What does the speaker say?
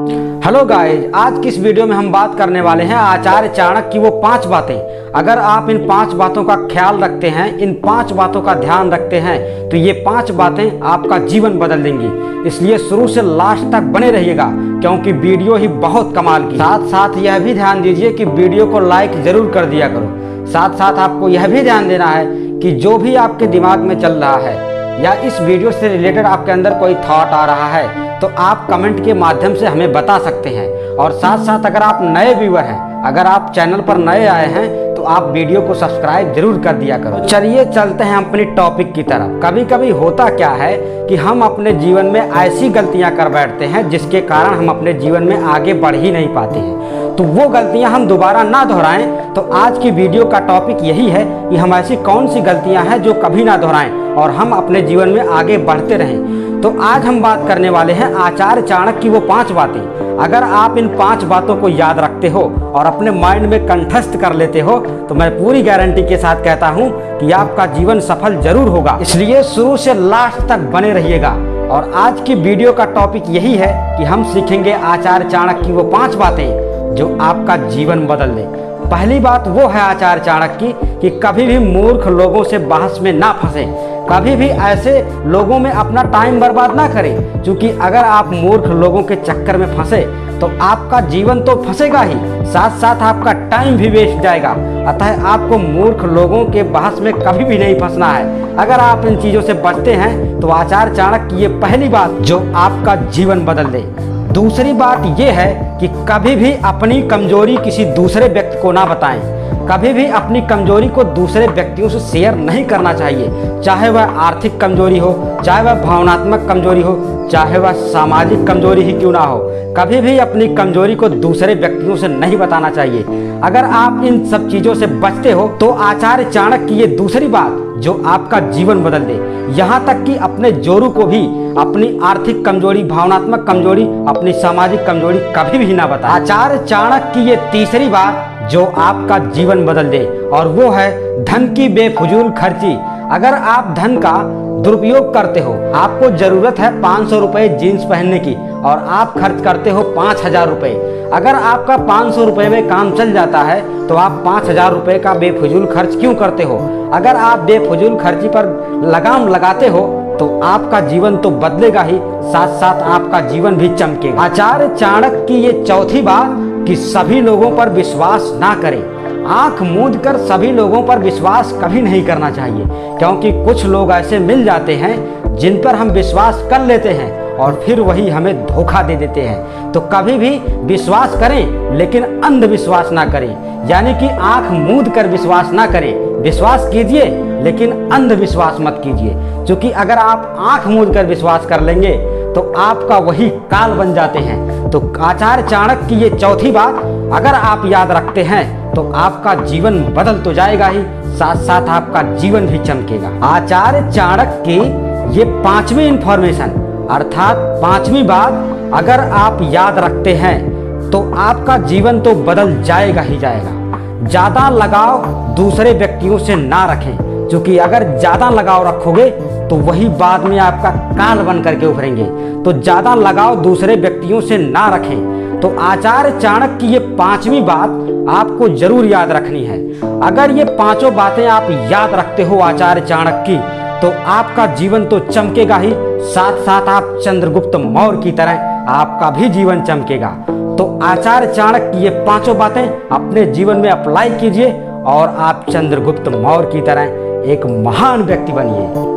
Hello guys, आज की इस वीडियो में हम बात करने वाले हैं आचार्य चाणक्य की वो 5 बातें। अगर आप इन 5 बातों का ख्याल रखते हैं, इन 5 बातों का ध्यान रखते हैं, तो ये 5 बातें आपका जीवन बदल देंगी। इसलिए शुरू से लास्ट तक बने रहिएगा, क्योंकि वीडियो ही बहुत कमाल की। साथ साथ यह भी ध्यान दीजिए कि वीडियो को लाइक जरूर कर दिया करो। साथ साथ आपको यह भी ध्यान देना है कि जो भी आपके दिमाग में चल रहा है या इस वीडियो से रिलेटेड आपके अंदर कोई थॉट आ रहा है, तो आप कमेंट के माध्यम से हमें बता सकते हैं। और साथ साथ अगर आप नए व्यूअर हैं, अगर आप चैनल पर नए आए हैं, तो आप वीडियो को सब्सक्राइब जरूर कर दिया करो। चलिए चलते हैं अपनी टॉपिक की तरफ। कभी कभी होता क्या है कि हम अपने जीवन में ऐसी गलतियां कर बैठते हैं जिसके कारण हम अपने जीवन में आगे बढ़ ही नहीं पाते हैं। तो वो गलतियां हम दोबारा ना दोहराएं। तो आज की वीडियो का टॉपिक यही है कि हम ऐसी कौन सी गलतियां हैं जो कभी ना दोहराएं और हम अपने जीवन में आगे बढ़ते रहें। तो आज हम बात करने वाले हैं आचार्य चाणक्य की वो 5 बातें। अगर आप इन 5 बातों को याद रखते हो और अपने माइंड में कंठस्थ कर लेते हो, तो मैं पूरी गारंटी के साथ कहता हूं कि आपका जीवन सफल जरूर होगा। इसलिए शुरू से लास्ट तक बने रहिएगा। और आज की वीडियो का टॉपिक यही है कि हम सीखेंगे आचार्य चाणक्य की वो 5 बातें जो आपका जीवन बदल दे। पहली बात वो है आचार्य चाणक्य की कि कभी भी मूर्ख लोगों से बहस में ना फंसे। कभी भी ऐसे लोगों में अपना टाइम बर्बाद ना करें, क्योंकि अगर आप मूर्ख लोगों के चक्कर में फंसे तो आपका जीवन तो फंसेगा ही, साथ साथ आपका टाइम भी वेस्ट जाएगा। अतः आपको मूर्ख लोगों के बहस में कभी भी नहीं फंसना है। अगर आप इन चीज़ों से बचते हैं तो आचार्य चाणक्य की ये पहली बात जो आपका जीवन बदल दे। दूसरी बात ये है कि कभी भी अपनी कमजोरी किसी दूसरे व्यक्ति को ना बताएं। कभी भी अपनी कमजोरी को दूसरे व्यक्तियों से शेयर नहीं करना चाहिए, चाहे वह आर्थिक कमजोरी हो, चाहे वह भावनात्मक कमजोरी हो, चाहे वह सामाजिक कमजोरी ही क्यों ना हो। कभी भी अपनी कमजोरी को दूसरे व्यक्तियों से नहीं बताना चाहिए। अगर आप इन सब चीज़ों से बचते हो तो आचार्य चाणक्य की ये दूसरी बात जो आपका जीवन बदल दे। यहाँ तक कि अपने जोरू को भी अपनी आर्थिक कमजोरी, भावनात्मक कमजोरी, अपनी सामाजिक कमजोरी कभी भी ना बताएं। आचार्य चाणक्य की ये तीसरी बात जो आपका जीवन बदल दे, और वो है धन की बेफजूल खर्ची। अगर आप धन का दुरुपयोग करते हो, आपको जरूरत है 500 रुपये जीन्स पहनने की और आप खर्च करते हो 5000 रुपये। अगर आपका 500 रुपये में काम चल जाता है तो आप 5000 रुपये का बेफजूल खर्च क्यों करते हो? अगर आप बेफजूल खर्ची पर लगाम लगाते हो तो आपका जीवन तो बदलेगा ही, साथ साथ आपका जीवन भी चमकेगा। आचार्य चाणक्य की ये चौथी बात कि सभी लोगों पर विश्वास ना करें। आंख मूंद कर सभी लोगों पर विश्वास कभी नहीं करना चाहिए, क्योंकि कुछ लोग ऐसे मिल जाते हैं जिन पर हम विश्वास कर लेते हैं और फिर वही हमें धोखा दे देते हैं। तो कभी भी विश्वास करें लेकिन अंधविश्वास ना करें, यानी कि आंख मूंद कर विश्वास ना करें। विश्वास कीजिए लेकिन अंधविश्वास मत कीजिए, क्योंकि अगर आप आंख मूंद कर विश्वास कर लेंगे तो आपका वही काल बन जाते हैं। तो आचार्य चाणक्य की ये चौथी बात अगर आप याद रखते हैं तो आपका जीवन बदल तो जाएगा ही, साथ साथ आपका जीवन भी चमकेगा। आचार्य चाणक्य की ये 5वीं इंफॉर्मेशन अर्थात 5वीं बात अगर आप याद रखते हैं तो आपका जीवन तो बदल जाएगा ही जाएगा। ज्यादा लगाव दूसरे व्यक्तियों से ना रखें, क्योंकि अगर ज्यादा लगाव रखोगे तो वही बाद में आपका काल बन करके उभरेंगे। तो ज्यादा लगाव दूसरे व्यक्तियों से ना रखें। तो आचार्य चाणक्य की ये 5वीं बात आपको जरूर याद रखनी है। अगर ये 5 बातें आप याद रखते हो आचार्य चाणक्य की, तो आपका जीवन तो चमकेगा ही, साथ साथ आप चंद्रगुप्त मौर्य की तरह आपका भी जीवन चमकेगा। तो आचार्य चाणक्य की ये 5 बातें अपने जीवन में अप्लाई कीजिए और आप चंद्रगुप्त मौर्य की तरह एक महान व्यक्ति बनिए।